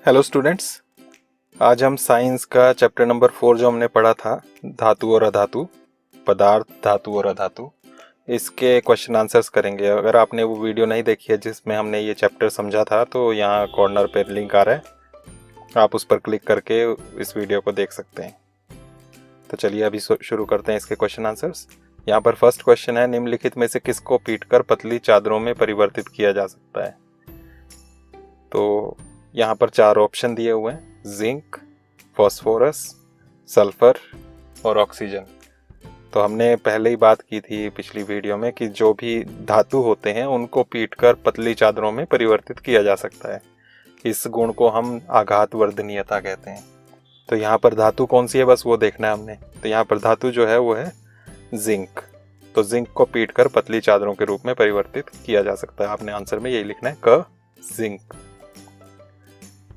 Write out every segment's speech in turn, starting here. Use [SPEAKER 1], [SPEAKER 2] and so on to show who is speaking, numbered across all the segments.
[SPEAKER 1] Hello students, आज हम science का चैप्टर नंबर 4 जो हमने पढ़ा था, धातु और अधातु, पदार्थ, धातु और अधातु, इसके क्वेश्चन आंसर्स करेंगे। अगर आपने वो वीडियो नहीं देखी है जिसमें हमने ये चैप्टर समझा था, तो यहाँ कॉर्नर पे लिंक आ रहा है, आप उस पर क्लिक करके इस वीडियो को देख सकते हैं। तो चलिए अभी शुरू करते हैं इसके क्वेश्चन आंसर्स। यहाँ पर फर्स्ट क्वेश्चन है, निम्नलिखित में से किसको पीटकर पतली चादरों में परिवर्तित किया जा सकता है। तो यहाँ पर 4 ऑप्शन दिए हुए हैं, जिंक, फॉस्फोरस, सल्फर और ऑक्सीजन। तो हमने पहले ही बात की थी पिछली वीडियो में कि जो भी धातु होते हैं उनको पीटकर पतली चादरों में परिवर्तित किया जा सकता है। इस गुण को हम आघात वर्धनीयता कहते हैं। तो यहाँ पर धातु कौन सी है, बस वो देखना है हमने। तो यहाँ पर धातु जो है वो है जिंक। तो जिंक को पीटकर पतली चादरों के रूप में परिवर्तित किया जा सकता है। आपने आंसर में यही लिखना है, क, जिंक।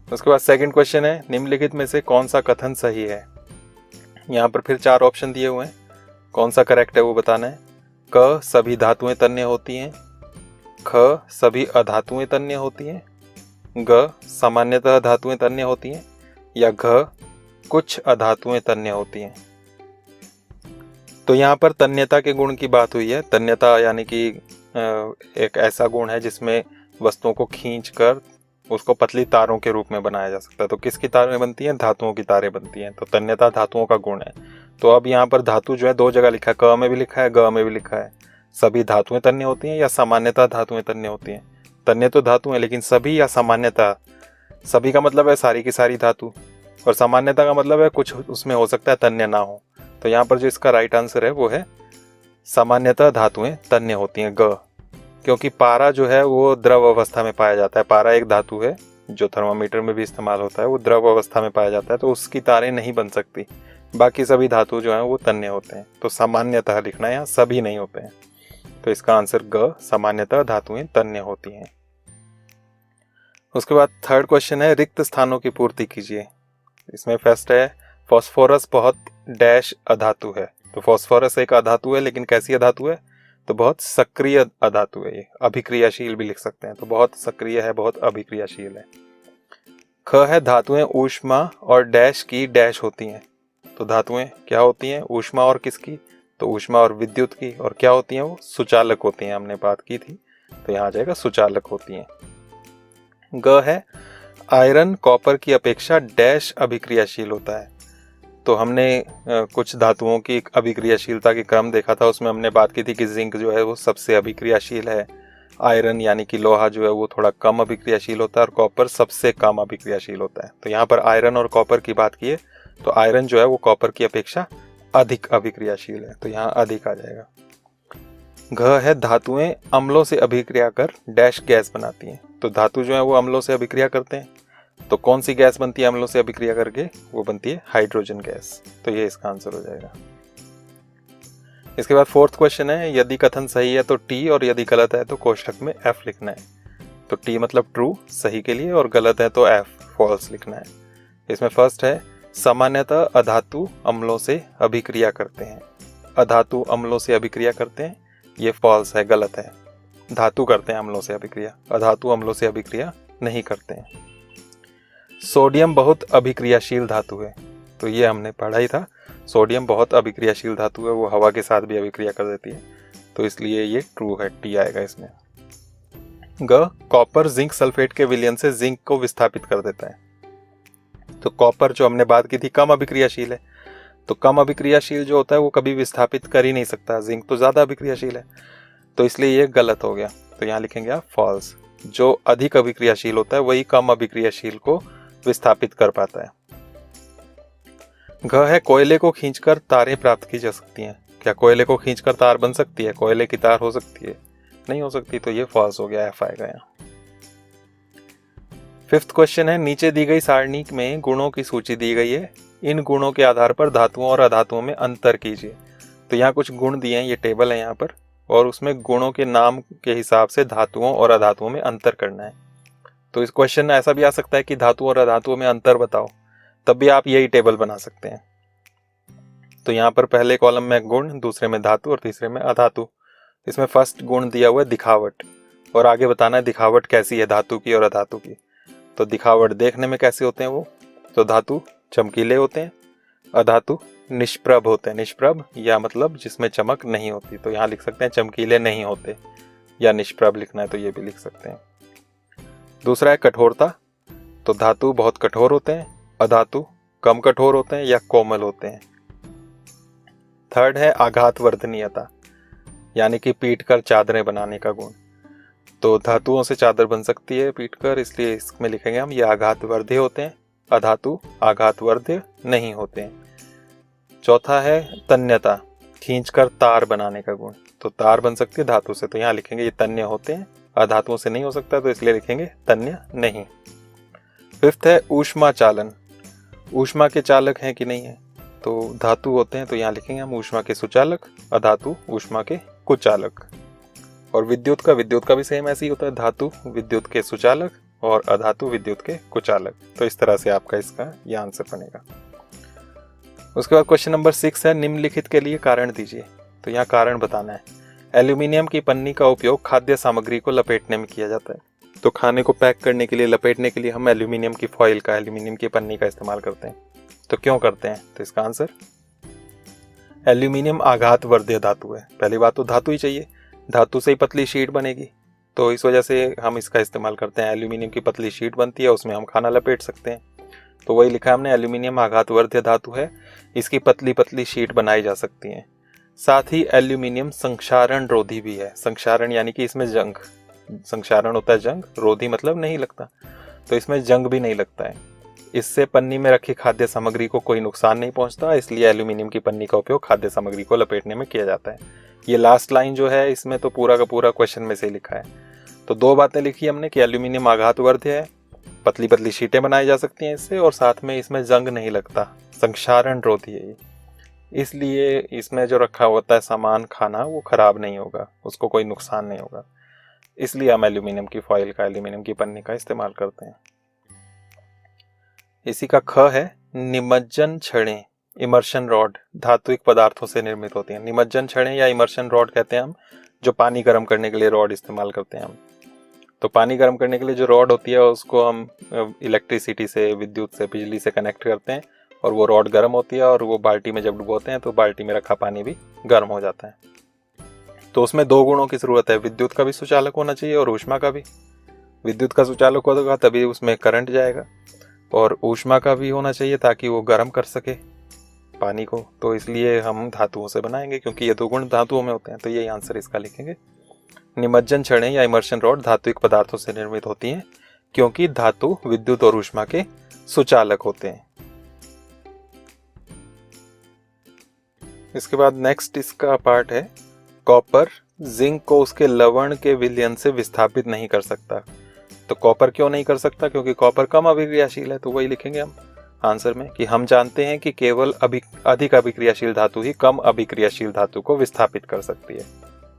[SPEAKER 1] उसके बाद सेकंड क्वेश्चन है, निम्नलिखित में से कौन सा कथन सही है। यहाँ पर फिर 4 ऑप्शन दिए हुए हैं, कौन सा करेक्ट है वो बताना है। क, सभी धातुएं तन्य होती हैं। ख, सभी अधातुएं तन्य होती हैं। ग, सामान्यतः धातुएं तन्य होती हैं। या घ, कुछ अधातुएं तन्य होती हैं। तो यहाँ पर तन्यता के गुण की बात हुई है। तन्यता यानी कि एक ऐसा गुण है जिसमें वस्तुओं को खींचकर उसको पतली तारों के रूप में बनाया जा सकता है। तो किसकी तारें बनती हैं? धातुओं की तारें बनती हैं। तो तन्यता धातुओं का गुण है। तो अब यहाँ पर धातु जो है 2 जगह लिखा है, क में भी लिखा है, ग में भी लिखा है। सभी धातुएं तन्य होती हैं या सामान्यतः धातुएं तन्य होती हैं। तन्य तो धातु है, लेकिन सभी या सामान्यतः। सभी का मतलब है सारी की सारी धातु, और सामान्यता का मतलब है कुछ उसमें हो सकता है तन्य ना हो। तो यहाँ पर जो इसका राइट आंसर है वो है सामान्यतः धातुएं तन्य होती हैं, ग। क्योंकि पारा जो है वो द्रव अवस्था में पाया जाता है। पारा एक धातु है जो थर्मामीटर में भी इस्तेमाल होता है, वो द्रव अवस्था में पाया जाता है, तो उसकी तारें नहीं बन सकती। बाकी सभी धातु जो हैं वो तन्य होते हैं। तो सामान्यतः लिखना है, यहाँ सभी नहीं होते हैं। तो इसका आंसर ग, सामान्यतः धातुएं तन्य होती हैं। उसके बाद थर्ड क्वेश्चन है, रिक्त स्थानों की पूर्ति कीजिए। इसमें फर्स्ट है, फॉस्फोरस बहुत डैश अधातु है। तो फॉस्फोरस एक अधातु है, लेकिन कैसी अधातु है? तो बहुत सक्रिय अधातु है। ये अभिक्रियाशील भी लिख सकते हैं। तो बहुत सक्रिय है, बहुत अभिक्रियाशील है। ख है, धातुएं ऊष्मा और डैश की डैश होती हैं। तो धातुएं क्या होती हैं? ऊष्मा और किसकी? तो ऊष्मा और विद्युत की। और क्या होती हैं वो? सुचालक होती हैं, हमने बात की थी। तो यहाँ आ जाएगा सुचालक होती हैं। ग है, आयरन कॉपर की अपेक्षा डैश अभिक्रियाशील होता है। तो हमने कुछ धातुओं की अभिक्रियाशीलता के क्रम देखा था। उसमें हमने बात की थी कि जिंक जो है वो सबसे अभिक्रियाशील है, आयरन यानी कि लोहा जो है वो थोड़ा कम अभिक्रियाशील होता है, और कॉपर सबसे कम अभिक्रियाशील होता है। तो यहाँ पर आयरन और कॉपर की बात की है, तो आयरन जो है वो कॉपर की अपेक्षा अधिक अभिक्रियाशील है। तो यहाँ अधिक आ जाएगा। घ है, धातुएं अम्लों से अभिक्रिया कर डैश गैस बनाती हैं। तो धातु जो है वो अम्लों से अभिक्रिया करते हैं। तो कौन सी गैस बनती है अम्लों से अभिक्रिया करके? वो बनती है हाइड्रोजन गैस। तो ये इसका आंसर हो जाएगा। इसके बाद फोर्थ क्वेश्चन है, यदि कथन सही है तो टी, और यदि गलत है तो कोष्ठक में एफ लिखना है। तो टी मतलब ट्रू, सही के लिए, और गलत है तो एफ, फॉल्स लिखना है। इसमें फर्स्ट है, सामान्यतः अधातु अम्लों से अभिक्रिया करते हैं। अधातु अम्लों से अभिक्रिया करते हैं, ये फॉल्स है, गलत है। धातु करते हैं अम्लों से अभिक्रिया, अधातु अम्लों से अभिक्रिया नहीं करते हैं। सोडियम बहुत अभिक्रियाशील धातु है। तो ये हमने पढ़ा ही था, सोडियम बहुत अभिक्रियाशील धातु है, वो हवा के साथ भी अभिक्रिया कर देती है। तो इसलिए ये ट्रू है, टी आएगा इसमें। ग, कॉपर जिंक सल्फेट के विलयन से जिंक को विस्थापित कर देता है। तो कॉपर जो हमने बात की थी कम अभिक्रियाशील है। तो कम अभिक्रियाशील जो होता है वो कभी विस्थापित कर ही नहीं सकता, जिंक तो ज्यादा अभिक्रियाशील है। तो इसलिए ये गलत हो गया। तो यहाँ लिखेंगे आप फॉल्स। जो अधिक अभिक्रियाशील होता है वही कम अभिक्रियाशील को विस्थापित कर पाता है। घ है, कोयले को खींचकर तारें प्राप्त की जा सकती हैं। क्या कोयले को खींचकर तार बन सकती है? कोयले की तार हो सकती है? नहीं हो सकती। तो ये फॉल्स हो गया, एफ आएगा यहाँ। फिफ्थ क्वेश्चन है, नीचे दी गई सारणी में गुणों की सूची दी गई है, इन गुणों के आधार पर धातुओं और अधातुओं में अंतर कीजिए। तो यहाँ कुछ गुण दिए हैं, ये टेबल है यहाँ पर, और उसमें गुणों के नाम के हिसाब से धातुओं और अधातुओं में अंतर करना है। तो इस क्वेश्चन ऐसा भी आ सकता है कि धातु और अधातुओं में अंतर बताओ, तब भी आप यही टेबल बना सकते हैं। तो यहाँ पर पहले कॉलम में गुण, दूसरे में धातु और तीसरे में अधातु। इसमें फर्स्ट गुण दिया हुआ है दिखावट, और आगे बताना है दिखावट कैसी है धातु की और अधातु की। तो दिखावट देखने में कैसे होते हैं वो, तो धातु चमकीले होते हैं, अधातु निष्प्रभ होते हैं। निष्प्रभ या मतलब जिसमें चमक नहीं होती, तो यहाँ लिख सकते हैं चमकीले नहीं होते, या निष्प्रभ लिखना है तो ये भी लिख सकते हैं। दूसरा है कठोरता, तो धातु बहुत कठोर होते हैं, अधातु कम कठोर होते हैं या कोमल होते हैं। थर्ड है आघात वर्धनीयता, यानी कि पीट कर चादरें बनाने का गुण, तो धातुओं से चादर बन सकती है पीट कर, इसलिए इसमें लिखेंगे हम ये आघातवर्ध्य होते हैं, अधातु आघातवर्ध्य नहीं होते हैं। चौथा है तन्यता, खींचकर तार बनाने का गुण, तो तार बन सकती है धातु से, तो यहाँ लिखेंगे ये तन्य होते हैं, अधातुओं से नहीं हो सकता तो इसलिए लिखेंगे तन्य नहीं। फिफ्थ है ऊष्मा चालन, ऊष्मा के चालक हैं कि नहीं है, तो धातु होते हैं, तो यहाँ लिखेंगे हम ऊष्मा के सुचालक, अधातु ऊष्मा के कुचालक। और विद्युत का भी सेम ऐसे ही होता है, धातु विद्युत के सुचालक और अधातु विद्युत के कुचालक। तो इस तरह से आपका इसका ये आंसर बनेगा। उसके बाद क्वेश्चन नंबर 6 है निम्नलिखित के लिए कारण दीजिए, तो यहाँ कारण बताना है। एल्यूमिनियम की पन्नी का उपयोग खाद्य सामग्री को लपेटने में किया जाता है, तो खाने को पैक करने के लिए, लपेटने के लिए हम एल्यूमिनियम की फॉइल का, एल्यूमिनियम की पन्नी का इस्तेमाल करते हैं। तो क्यों करते हैं, तो इसका आंसर एल्यूमिनियम आघातवर्ध्य धातु है। पहली बात तो धातु ही चाहिए, धातु से ही पतली शीट बनेगी, तो इस वजह से हम इसका इस्तेमाल करते हैं। एल्यूमिनियम की पतली शीट बनती है, उसमें हम खाना लपेट सकते हैं, तो वही लिखा हमने, एल्यूमिनियम आघातवर्ध्य धातु है, इसकी पतली पतली शीट बनाई जा सकती है। साथ ही एल्यूमिनियम संक्षारण रोधी भी है। संक्षारण यानी कि इसमें जंग, संक्षारण होता है जंग, रोधी मतलब नहीं लगता, तो इसमें जंग भी नहीं लगता है। इससे पन्नी में रखी खाद्य सामग्री को कोई नुकसान नहीं पहुंचता, इसलिए एल्यूमिनियम की पन्नी का उपयोग खाद्य सामग्री को लपेटने में किया जाता है। ये लास्ट लाइन जो है इसमें तो पूरा का पूरा क्वेश्चन में से ही लिखा है। तो दो बातें लिखी हमने कि एल्यूमिनियम आघातवर्ध्य है, पतली पतली शीटें बनाई जा सकती हैं इससे, और साथ में इसमें जंग नहीं लगता, संक्षारण रोधी है ये, इसलिए इसमें जो रखा होता है सामान खाना वो खराब नहीं होगा, उसको कोई नुकसान नहीं होगा, इसलिए हम एल्यूमिनियम की फॉइल का, एल्यूमिनियम की पन्नी का इस्तेमाल करते हैं। इसी का ख है निमज्जन छड़ें, इमर्शन रॉड धात्विक पदार्थों से निर्मित होती हैं। निमज्जन छड़ें या इमर्शन रॉड कहते हैं हम, जो पानी गर्म करने के लिए रॉड इस्तेमाल करते हैं हम। तो पानी गर्म करने के लिए जो रॉड होती है उसको हम इलेक्ट्रिसिटी से, विद्युत से, बिजली से कनेक्ट करते हैं, और वो रॉड गर्म होती है, और वो बाल्टी में जब डुबोते हैं तो बाल्टी में रखा पानी भी गर्म हो जाता है। तो उसमें दो गुणों की जरूरत है, विद्युत का भी सुचालक होना चाहिए और ऊष्मा का भी। विद्युत का सुचालक होगा तभी उसमें करंट जाएगा, और ऊष्मा का भी होना चाहिए ताकि वो गर्म कर सके पानी को। तो इसलिए हम धातुओं से बनाएंगे, क्योंकि ये दो गुण धातुओं में होते हैं, तो यही आंसर इसका लिखेंगे। निमज्जन छड़ें या इमर्शन रॉड धात्विक पदार्थों से निर्मित होती हैं, क्योंकि धातु विद्युत और ऊष्मा के सुचालक होते हैं। इसके बाद नेक्स्ट इसका पार्ट है कॉपर जिंक को उसके लवण के विलयन से विस्थापित नहीं कर सकता। तो कॉपर क्यों नहीं कर सकता, क्योंकि कॉपर कम अभिक्रियाशील है, तो वही लिखेंगे हम आंसर में कि हम जानते हैं कि केवल अधिक अभिक्रियाशील धातु ही कम अभिक्रियाशील धातु को विस्थापित कर सकती है।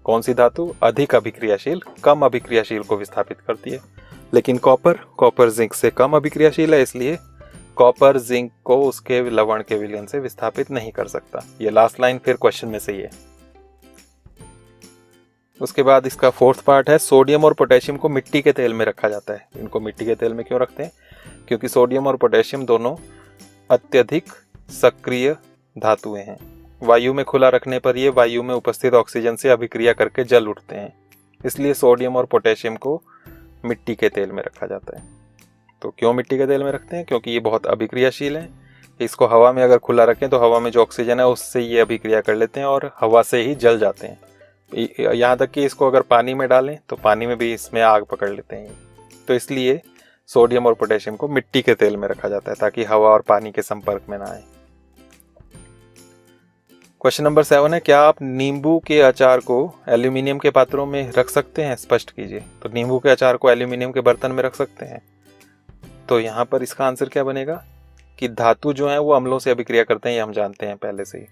[SPEAKER 1] कौन सी धातु अधिक अभिक्रियाशील कम अभिक्रियाशील को विस्थापित करती है, लेकिन कॉपर जिंक से कम अभिक्रियाशील है, इसलिए कॉपर जिंक को उसके लवण के विलयन से विस्थापित नहीं कर सकता। ये लास्ट लाइन फिर क्वेश्चन में से ही है। उसके बाद इसका फोर्थ पार्ट है सोडियम और पोटेशियम को मिट्टी के तेल में रखा जाता है। इनको मिट्टी के तेल में क्यों रखते हैं, क्योंकि सोडियम और पोटेशियम दोनों अत्यधिक सक्रिय धातुएं हैं। वायु में खुला रखने पर ये वायु में उपस्थित ऑक्सीजन से अभिक्रिया करके जल उठते हैं, इसलिए सोडियम और पोटेशियम को मिट्टी के तेल में रखा जाता है। तो क्यों मिट्टी के तेल में रखते हैं, क्योंकि ये बहुत अभिक्रियाशील है। इसको हवा में अगर खुला रखें तो हवा में जो ऑक्सीजन है उससे ये अभिक्रिया कर लेते हैं और हवा से ही जल जाते हैं। यहाँ तक कि इसको अगर पानी में डालें तो पानी में भी इसमें आग पकड़ लेते हैं। तो इसलिए सोडियम और पोटेशियम को मिट्टी के तेल में रखा जाता है ताकि हवा और पानी के संपर्क में ना आए। क्वेश्चन नंबर 7 है क्या आप नींबू के अचार को एल्यूमिनियम के पात्रों में रख सकते हैं, स्पष्ट कीजिए। तो नींबू के अचार को एल्यूमिनियम के बर्तन में रख सकते हैं। तो यहाँ पर इसका आंसर क्या बनेगा कि धातु जो है वो अम्लों से अभिक्रिया करते हैं, ये हम जानते हैं पहले से ही।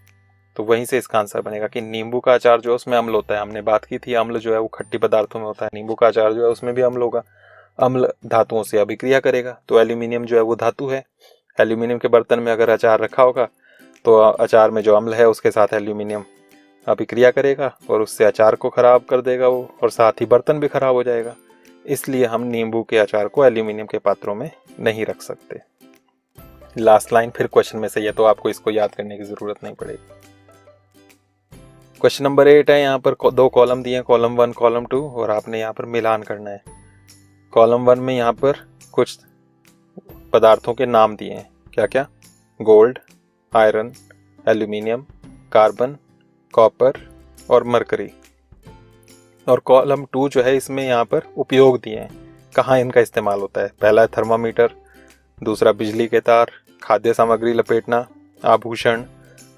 [SPEAKER 1] तो वहीं से इसका आंसर बनेगा कि नींबू का अचार जो है उसमें अम्ल होता है। हमने बात की थी अम्ल जो है वो खट्टी पदार्थों में होता है, नींबू का अचार जो है उसमें भी अम्ल होगा, अम्ल धातुओं से अभिक्रिया करेगा। तो एल्यूमिनियम जो है वो धातु है, एल्यूमिनियम के बर्तन में अगर अचार रखा होगा तो अचार में जो अम्ल है उसके साथ एल्यूमिनियम अभिक्रिया करेगा और उससे अचार को खराब कर देगा वो, और साथ ही बर्तन भी खराब हो जाएगा। इसलिए हम नींबू के अचार को एल्यूमिनियम के पात्रों में नहीं रख सकते। लास्ट लाइन फिर क्वेश्चन में से है, तो आपको इसको याद करने की जरूरत नहीं पड़ेगी। क्वेश्चन नंबर 8 है, यहाँ पर 2 कॉलम दिए हैं, कॉलम 1 कॉलम 2, और आपने यहाँ पर मिलान करना है। कॉलम 1 में यहाँ पर कुछ पदार्थों के नाम दिए हैं, क्या क्या? Gold, iron, aluminium, carbon, copper और मरकरी। और कॉलम 2 जो है इसमें यहाँ पर उपयोग दिए हैं, कहाँ इनका इस्तेमाल होता है। पहला है थर्मामीटर, दूसरा बिजली के तार, खाद्य सामग्री लपेटना, आभूषण,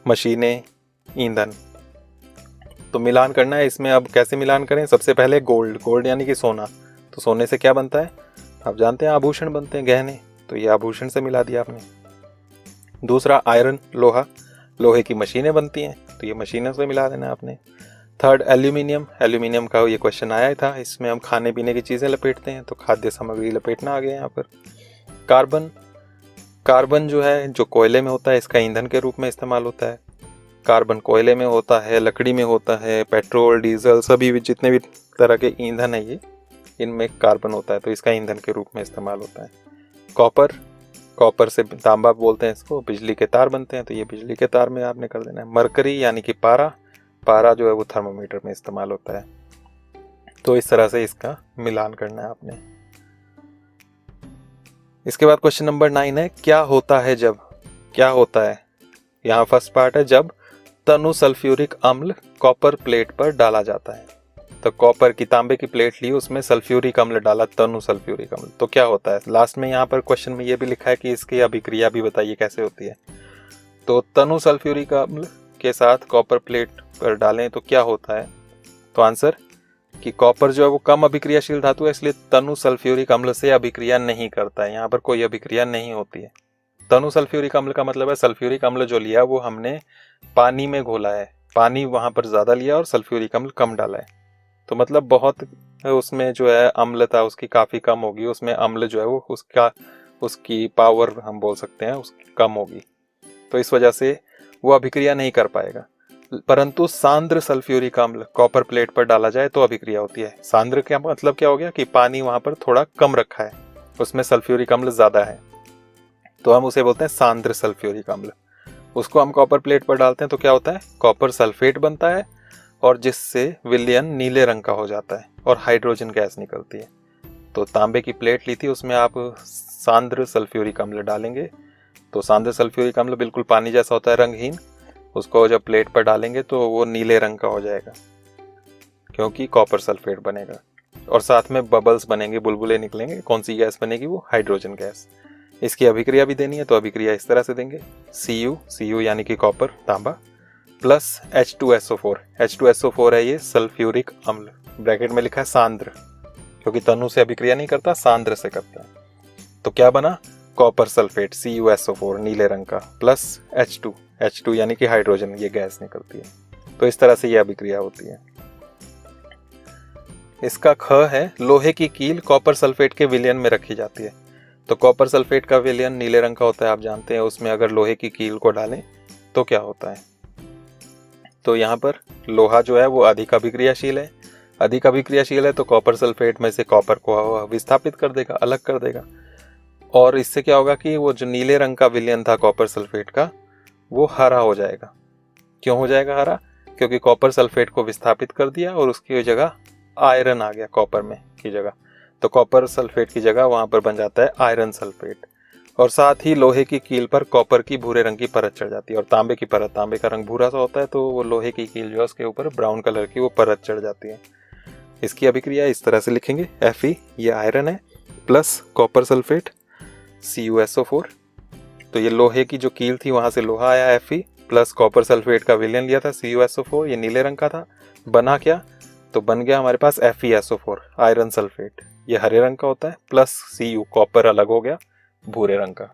[SPEAKER 1] मशीनें, ईंधन। तो मिलान करना है इसमें। अब कैसे मिलान करें? सबसे पहले गोल्ड, गोल्ड यानी कि सोना। तो सोने से क्या बनता है? आप जानते हैं आभूषण बनते हैं, गहने, तो ये आभूषण से मिला दिया आपने। दूसरा आयरन, लोहा, लोहे की मशीनें बनती हैं, तो ये मशीनों से मिला देना आपने। थर्ड एल्यूमिनियम, एल्यूमिनियम का ये क्वेश्चन आया था, इसमें हम खाने पीने की चीज़ें लपेटते हैं, तो खाद्य सामग्री लपेटना आ गया यहाँ पर। कार्बन, कार्बन जो है जो कोयले में होता है, इसका ईंधन के रूप में इस्तेमाल होता है। कार्बन कोयले में होता है, लकड़ी में होता है, पेट्रोल, डीजल, सभी जितने भी तरह के ईंधन है ये, इनमें कार्बन होता है, तो इसका ईंधन के रूप में इस्तेमाल होता है। कॉपर, कॉपर से तांबा बोलते हैं इसको, बिजली के तार बनते हैं, तो ये बिजली के तार में आपने कर देना है। मरकरी यानी कि पारा, पारा जो है वो थर्मोमीटर में इस्तेमाल होता है। तो इस तरह से इसका मिलान करना है आपने। इसके बाद क्वेश्चन नंबर 9 है, क्या होता है जब, क्या होता है? यहाँ फर्स्ट पार्ट है, जब तनु सल्फ्यूरिक अम्ल कॉपर प्लेट पर डाला जाता है। तो कॉपर की, तांबे की प्लेट ली, उसमें सल्फ्यूरिक अम्ल डाला, तनु सल्फ्यूरिक अम्ल, तो क्या होता है? लास्ट में यहाँ पर क्वेश्चन में ये भी लिखा है कि इसकी अभिक्रिया भी बताइए कैसे होती है। तो तनु सल्फ्यूरिक अम्ल के साथ कॉपर प्लेट पर डालें तो क्या होता है? तो आंसर कि कॉपर जो है वो कम अभिक्रियाशील धातु है, इसलिए तनु सल्फ्यूरिक अम्ल से अभिक्रिया नहीं करता है, यहाँ पर कोई अभिक्रिया नहीं होती है। तनु सल्फ्यूरिक अम्ल का मतलब है सल्फ्यूरिक अम्ल जो लिया वो हमने पानी में घोला है, पानी वहां पर ज्यादा लिया और सल्फ्यूरिक अम्ल कम डाला है, तो मतलब बहुत उसमें जो है अम्लता उसकी काफी कम होगी, उसमें अम्ल जो है वो उसकी पावर हम बोल सकते हैं उसकी कम होगी, तो इस वजह से वो अभिक्रिया नहीं कर पाएगा। परंतु सांद्र सल्फ्यूरिक अम्ल कॉपर प्लेट पर डाला जाए तो अभिक्रिया होती है। सांद्र का मतलब क्या हो गया कि पानी वहां पर थोड़ा कम रखा है, उसमें सल्फ्यूरिक अम्ल ज्यादा है, तो हम उसे बोलते हैं सांद्र सल्फ्यूरिक अम्ल। उसको हम कॉपर प्लेट पर डालते हैं तो क्या होता है? कॉपर सल्फेट बनता है, और जिससे विलयन नीले रंग का हो जाता है और हाइड्रोजन गैस निकलती है। तो तांबे की प्लेट ली थी, उसमें आप सांद्र सल्फ्यूरिक अम्ल डालेंगे, तो सांद्र सल्फ्यूरिक अम्ल बिल्कुल पानी जैसा होता है, रंगहीन, उसको जब प्लेट पर डालेंगे तो वो नीले रंग का हो जाएगा क्योंकि कॉपर सल्फेट बनेगा, और साथ में बबल्स बनेंगे, बुलबुले निकलेंगे। कौन सी गैस बनेगी? वो हाइड्रोजन गैस। इसकी अभिक्रिया भी देनी है तो अभिक्रिया इस तरह से देंगे, Cu यानी कि कॉपर, तांबा, प्लस H2SO4, H2SO4 है ये सल्फ्यूरिक अम्ल, ब्रैकेट में लिखा है सांद्र, क्योंकि तनु से अभिक्रिया नहीं करता, सांद्र से करता है। तो क्या बना? कॉपर सल्फेट CuSO4 नीले रंग का, प्लस H2 यानी कि हाइड्रोजन, ये गैस निकलती है। तो इस तरह से ये अभिक्रिया होती है। इसका ख है, लोहे की कील कॉपर सल्फेट के विलयन में रखी जाती है। तो कॉपर सल्फेट का विलयन नीले रंग का होता है, आप जानते हैं, उसमें अगर लोहे की कील को डालें तो क्या होता है? तो यहाँ पर लोहा जो है वो अधिक अभिक्रियाशील है, अधिक अभिक्रियाशील है तो कॉपर सल्फेट में से कॉपर को विस्थापित कर देगा, अलग कर देगा, और इससे क्या होगा कि वो जो नीले रंग का विलयन था कॉपर सल्फेट का वो हरा हो जाएगा। क्यों हो जाएगा हरा? क्योंकि कॉपर सल्फेट को विस्थापित कर दिया और उसकी जगह आयरन आ गया कॉपर में की जगह, तो कॉपर सल्फेट की जगह वहां पर बन जाता है आयरन सल्फेट। और साथ ही लोहे की कील पर कॉपर की भूरे रंग की परत चढ़ जाती है, और तांबे की परत, तांबे का रंग भूरा सा होता है, तो वो लोहे की कील जो है उसके ऊपर ब्राउन कलर की वो परत चढ़ जाती है। इसकी अभिक्रिया इस तरह से लिखेंगे, Fe ये आयरन है, प्लस कॉपर सल्फेट CuSO4, तो ये लोहे की जो कील थी वहां से लोहा आया Fe, प्लस कॉपर सल्फेट का विलयन लिया था CuSO4, ये नीले रंग का था, बना क्या? तो बन गया हमारे पास FeSO4 आयरन सल्फेट, ये हरे रंग का होता है, प्लस Cu कॉपर अलग हो गया भूरे रंग का।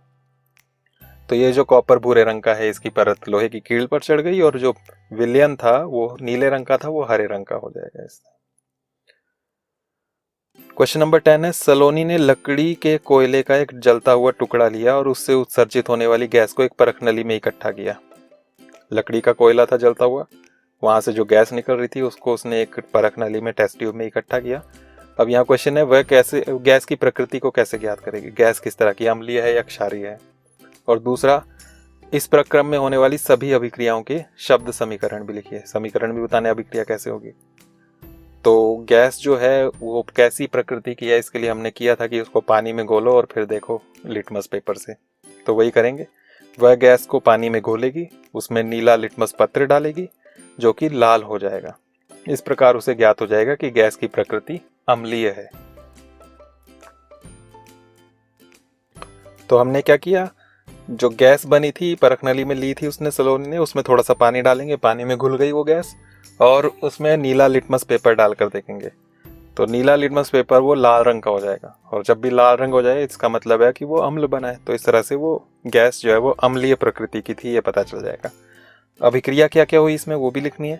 [SPEAKER 1] तो ये जो कॉपर भूरे रंग का है इसकी परत लोहे की कील पर चढ़ गई, और जो विलयन था वो नीले रंग का था वो हरे रंग का हो जाएगा इससे। क्वेश्चन नंबर 10 है, सलोनी ने लकड़ी के कोयले का एक जलता हुआ टुकड़ा लिया और उससे उत्सर्जित होने वाली गैस को एक परख नली में इकट्ठा किया। लकड़ी का कोयला था जलता हुआ, वहां से जो गैस निकल रही थी उसको उसने एक परख नली में, टेस्ट ट्यूब में इकट्ठा किया, अब यहाँ क्वेश्चन है वह कैसे गैस की प्रकृति को कैसे ज्ञात करेगी, गैस किस तरह की, अम्लीय है या क्षारीय है। और दूसरा, इस प्रक्रम में होने वाली सभी अभिक्रियाओं के शब्द समीकरण भी लिखिए, समीकरण भी बताने अभिक्रिया कैसे होगी। तो गैस जो है वो कैसी प्रकृति की है, इसके लिए हमने किया था कि उसको पानी में घोलो और फिर देखो लिटमस पेपर से, तो वही करेंगे। वह गैस को पानी में घोलेगी, उसमें नीला लिटमस पत्र डालेगी जो कि लाल हो जाएगा। इस प्रकार उसे ज्ञात हो जाएगा कि गैस की प्रकृति अम्लीय है। तो हमने क्या किया, जो गैस बनी थी परखनली में ली थी उसने सलोनी ने, उसमें थोड़ा सा पानी डालेंगे, पानी में घुल गई वो गैस, और उसमें नीला लिटमस पेपर डालकर देखेंगे। तो नीला लिटमस पेपर वो लाल रंग का हो जाएगा, और जब भी लाल रंग हो जाए इसका मतलब है कि वो अम्ल बना है। तो इस तरह से वो गैस जो है वो अम्लीय प्रकृति की थी, ये पता चल जाएगा। अभिक्रिया क्या क्या हुई इसमें वो भी लिखनी है।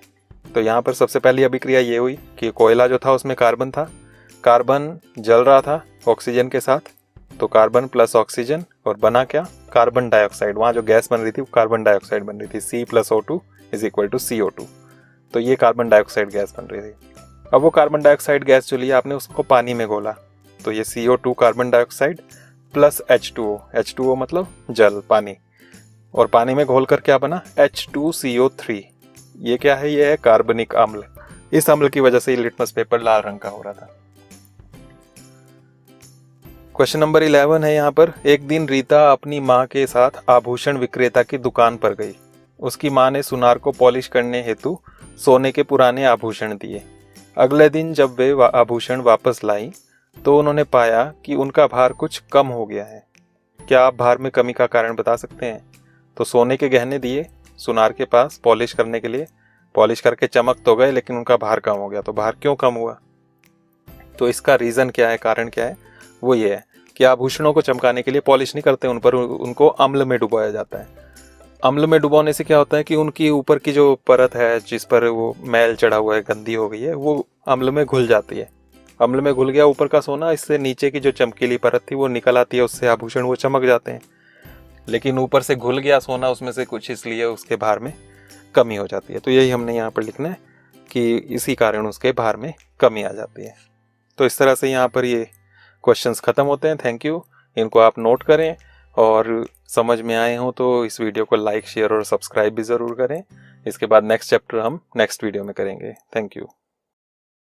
[SPEAKER 1] तो यहाँ पर सबसे पहली अभिक्रिया ये हुई कि कोयला जो था उसमें कार्बन था, कार्बन जल रहा था ऑक्सीजन के साथ, तो कार्बन प्लस ऑक्सीजन, और बना क्या, कार्बन डाइऑक्साइड। वहाँ जो गैस बन रही थी वो कार्बन डाइऑक्साइड बन रही थी, C+O2 = CO2। तो ये कार्बन डाइऑक्साइड गैस बन रही थी। अब वो कार्बन डाइऑक्साइड गैस जो लिया आपने उसको पानी में घोला, तो ये CO2 carbon dioxide plus H2O मतलब जल, पानी, और पानी में घोल कर क्या बना, H2CO3। ये क्या है, ये है कार्बनिक अम्ल। इस अम्ल की वजह से ये लिटमस पेपर लाल रंग का हो रहा था। क्वेश्चन नंबर 11 है यहाँ पर, एक दिन रीता अपनी माँ के साथ आभूषण विक्रेता की दुकान पर गई। उसकी माँ ने सुनार को पॉलिश करने हेतु सोने के पुराने आभूषण दिए। अगले दिन जब वे आभूषण वापस लाई तो उन्होंने पाया कि उनका भार कुछ कम हो गया है। क्या आप भार में कमी का कारण बता सकते हैं? तो सोने के गहने दिए सुनार के पास पॉलिश करने के लिए, पॉलिश करके चमक तो गए लेकिन उनका भार कम हो गया। तो भार क्यों कम हुआ? तो इसका रीज़न क्या है, कारण क्या है? वो ये है कि आभूषणों को चमकाने के लिए पॉलिश नहीं करते उन पर, उनको अम्ल में डुबाया जाता है। अम्ल में डुबाने से क्या होता है कि उनकी ऊपर की जो परत है जिस पर वो मैल चढ़ा हुआ है, गंदी हो गई है, वो अम्ल में घुल जाती है। अम्ल में घुल गया ऊपर का सोना, इससे नीचे की जो चमकीली परत थी वो निकल आती है, उससे आभूषण वो चमक जाते हैं। लेकिन ऊपर से घुल गया सोना उसमें से कुछ, इसलिए उसके भार में कमी हो जाती है। तो यही हमने यहाँ पर लिखना है कि इसी कारण उसके भार में कमी आ जाती है। तो इस तरह से यहाँ पर ये क्वेश्चंस ख़त्म होते हैं। Thank you. इनको आप नोट करें, और समझ में आए हो तो इस वीडियो को लाइक, शेयर और सब्सक्राइब भी ज़रूर करें। इसके बाद नेक्स्ट चैप्टर हम नेक्स्ट वीडियो में करेंगे। Thank you.